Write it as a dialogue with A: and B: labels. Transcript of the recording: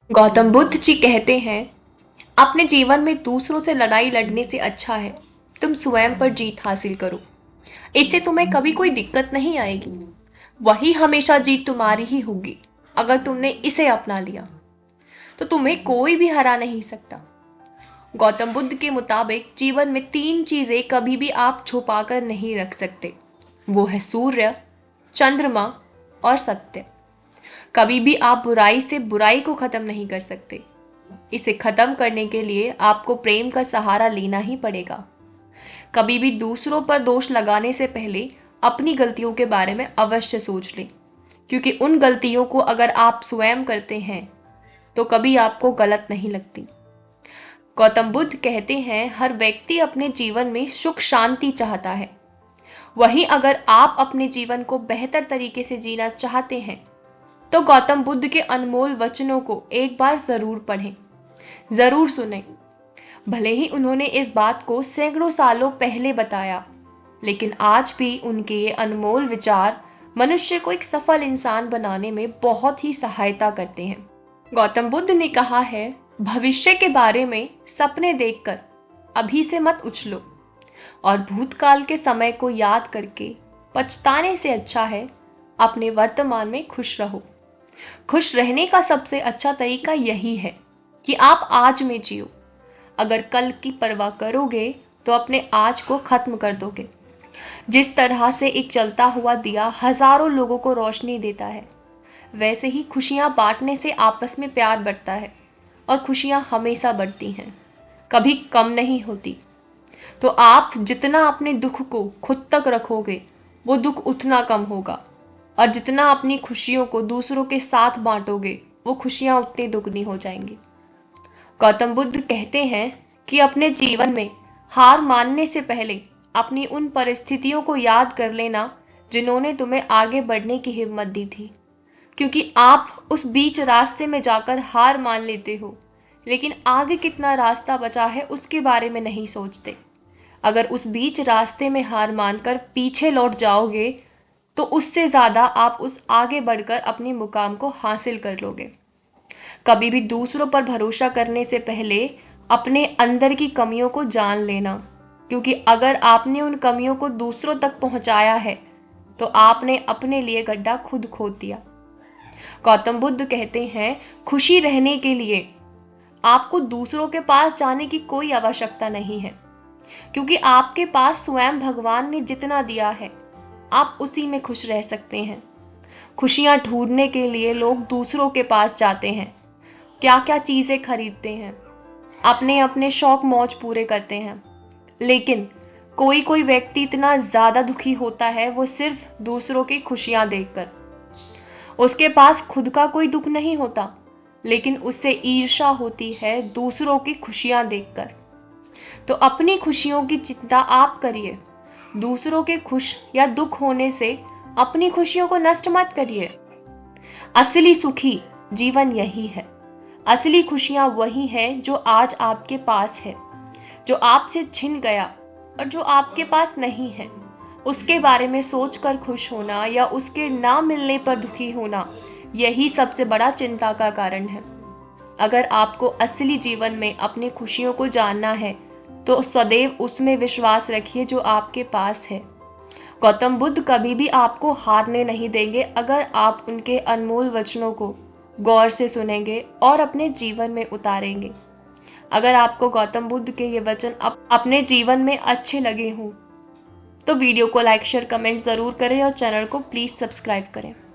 A: गौतम बुद्ध जी कहते हैं, अपने जीवन में दूसरों से लड़ाई लड़ने से अच्छा है तुम स्वयं पर जीत हासिल करो। इससे तुम्हें कभी कोई दिक्कत नहीं आएगी। वही हमेशा जीत तुम्हारी ही होगी। अगर तुमने इसे अपना लिया तो तुम्हें कोई भी हरा नहीं सकता। गौतम बुद्ध के मुताबिक जीवन में तीन चीजें कभी भी आप छुपा कर नहीं रख सकते। वो है सूर्य, चंद्रमा और सत्य। कभी भी आप बुराई से बुराई को खत्म नहीं कर सकते। इसे खत्म करने के लिए आपको प्रेम का सहारा लेना ही पड़ेगा। कभी भी दूसरों पर दोष लगाने से पहले अपनी गलतियों के बारे में अवश्य सोच लें, क्योंकि उन गलतियों को अगर आप स्वयं करते हैं तो कभी आपको गलत नहीं लगती। गौतम बुद्ध कहते हैं, हर व्यक्ति अपने जीवन में सुख शांति चाहता है। वहीं अगर आप अपने जीवन को बेहतर तरीके से जीना चाहते हैं तो गौतम बुद्ध के अनमोल वचनों को एक बार जरूर पढ़ें, जरूर सुनें। भले ही उन्होंने इस बात को सैकड़ों सालों पहले बताया, लेकिन आज भी उनके ये अनमोल विचार मनुष्य को एक सफल इंसान बनाने में बहुत ही सहायता करते हैं। गौतम बुद्ध ने कहा है, भविष्य के बारे में सपने देखकर अभी से मत उछलो और भूतकाल के समय को याद करके पछताने से अच्छा है अपने वर्तमान में खुश रहो। खुश रहने का सबसे अच्छा तरीका यही है कि आप आज में जियो। अगर कल की परवाह करोगे तो अपने आज को खत्म कर दोगे। जिस तरह से एक चलता हुआ दिया हजारों लोगों को रोशनी देता है, वैसे ही खुशियां बांटने से आपस में प्यार बढ़ता है और खुशियां हमेशा बढ़ती हैं, कभी कम नहीं होती। तो आप जितना अपने दुख को खुद तक रखोगे वो दुख उतना कम होगा, और जितना अपनी खुशियों को दूसरों के साथ बांटोगे वो खुशियां उतनी दुगनी हो जाएंगी। गौतम बुद्ध कहते हैं कि अपने जीवन में हार मानने से पहले अपनी उन परिस्थितियों को याद कर लेना जिन्होंने तुम्हें आगे बढ़ने की हिम्मत दी थी, क्योंकि आप उस बीच रास्ते में जाकर हार मान लेते हो, लेकिन आगे कितना रास्ता बचा है उसके बारे में नहीं सोचते। अगर उस बीच रास्ते में हार मानकर पीछे लौट जाओगे तो उससे ज़्यादा आप उस आगे बढ़कर अपनी मुकाम को हासिल कर लोगे। कभी भी दूसरों पर भरोसा करने से पहले अपने अंदर की कमियों को जान लेना, क्योंकि अगर आपने उन कमियों को दूसरों तक पहुंचाया है तो आपने अपने लिए गड्ढा खुद खोद दिया। गौतम बुद्ध कहते हैं, खुशी रहने के लिए आपको दूसरों के पास जाने की कोई आवश्यकता नहीं है, क्योंकि आपके पास स्वयं भगवान ने जितना दिया है आप उसी में खुश रह सकते हैं। खुशियां ढूंढने के लिए लोग दूसरों के पास जाते हैं, क्या क्या चीज़ें खरीदते हैं, अपने अपने शौक मौज पूरे करते हैं, लेकिन कोई कोई व्यक्ति इतना ज़्यादा दुखी होता है वो सिर्फ दूसरों की खुशियां देखकर। उसके पास खुद का कोई दुख नहीं होता, लेकिन उससे ईर्ष्या होती है दूसरों की खुशियां देखकर। तो अपनी खुशियों की चिंता आप करिए, दूसरों के खुश या दुख होने से अपनी खुशियों को नष्ट मत करिए। असली सुखी जीवन यही है। असली खुशियां वही हैं जो आज आपके पास है। जो आपसे छिन गया और जो आपके पास नहीं है उसके बारे में सोचकर खुश होना या उसके ना मिलने पर दुखी होना, यही सबसे बड़ा चिंता का कारण है। अगर आपको असली जीवन में अपनी खुशियों को जानना है तो सदैव उसमें विश्वास रखिए जो आपके पास है। गौतम बुद्ध कभी भी आपको हारने नहीं देंगे अगर आप उनके अनमोल वचनों को गौर से सुनेंगे और अपने जीवन में उतारेंगे। अगर आपको गौतम बुद्ध के ये वचन अपने जीवन में अच्छे लगे हों तो वीडियो को लाइक शेयर कमेंट ज़रूर करें और चैनल को प्लीज़ सब्सक्राइब करें।